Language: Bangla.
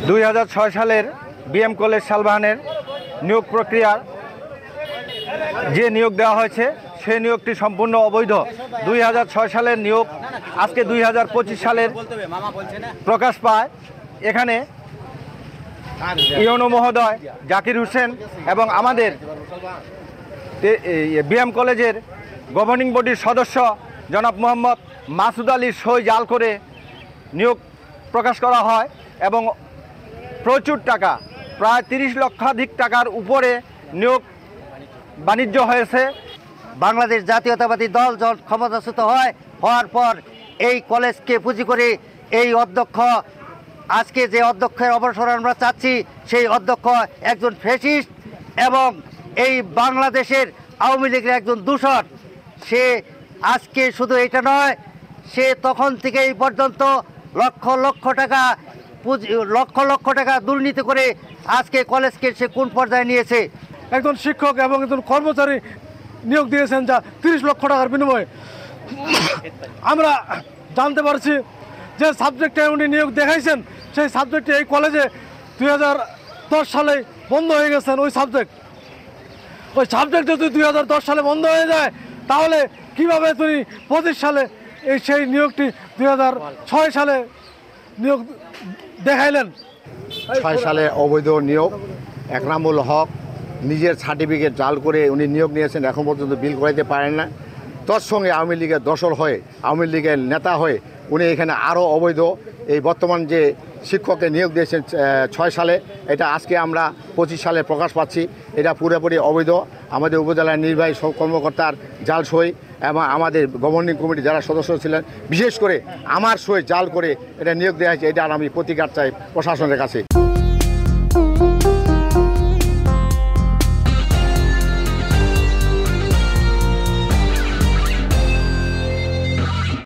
2006 সালের বিএম কলেজ শালবাহানের নিয়োগ প্রক্রিয়ার যে নিয়োগ দেওয়া হয়েছে সেই নিয়োগটি সম্পূর্ণ অবৈধ। 2006 সালের নিয়োগ আজকে 2025 সালের প্রকাশ পায়। এখানে ইউনো মহোদয়, জাকির হোসেন এবং আমাদের বিএম কলেজের গভর্নিং বডির সদস্য জনাব মোহাম্মদ মাসুদ আলীর সই জাল করে নিয়োগ প্রকাশ করা হয় এবং প্রচুর টাকা, প্রায় 30 লক্ষাধিক টাকার উপরে নিয়োগ বাণিজ্য হয়েছে। বাংলাদেশ জাতীয়তাবাদী দল যখন ক্ষমতাচ্যুত হওয়ার পর এই কলেজকে পুঁজি করে এই অধ্যক্ষ, আজকে যে অধ্যক্ষের অবসর আমরা চাচ্ছি, সেই অধ্যক্ষ একজন ফ্যাসিস্ট এবং এই বাংলাদেশের আওয়ামী লীগের একজন দূষণ। সে আজকে শুধু এটা নয়, সে তখন থেকে এই পর্যন্ত লক্ষ লক্ষ টাকা দুর্নীতি করে আজকে কলেজকে সে কোন পর্যায়ে নিয়েছে। একজন শিক্ষক এবং একজন কর্মচারী নিয়োগ দিয়েছেন যা 30 লক্ষ টাকার বিনিময়ে। আমরা জানতে পারছি যে সাবজেক্টে উনি নিয়োগ দেখাইছেন, সেই সাবজেক্টে এই কলেজে 2010 সালে বন্ধ হয়ে গেছেন। ওই সাবজেক্ট যদি 2010 সালে বন্ধ হয়ে যায়, তাহলে কিভাবে তিনি 25 সালে সেই নিয়োগটি 2006 সালে নিয়োগ দেখাইলেন? 6 সালে অবৈধ নিয়োগ। একরামুল হক নিজের সার্টিফিকেট জাল করে উনি নিয়োগ নিয়েছেন, এখন পর্যন্ত বিল করাইতে পারেন না। তৎসঙ্গে আওয়ামী লীগের দোসর হয়ে, আওয়ামী লীগের নেতা হয়ে উনি এখানে আরও অবৈধ এই বর্তমান যে শিক্ষককে নিয়োগ দিয়েছেন 6 সালে, এটা আজকে আমরা 25 সালে প্রকাশ পাচ্ছি। এটা পুরোপুরি অবৈধ। আমাদের উপজেলার নির্বাহী কর্মকর্তার জাল সই এবং আমাদের গভর্নিং কমিটি যারা সদস্য ছিলেন, বিশেষ করে আমার সই জাল করে এটা নিয়োগ দেওয়া হয়েছে। এটা আমি প্রতিকার চাই প্রশাসনের কাছে।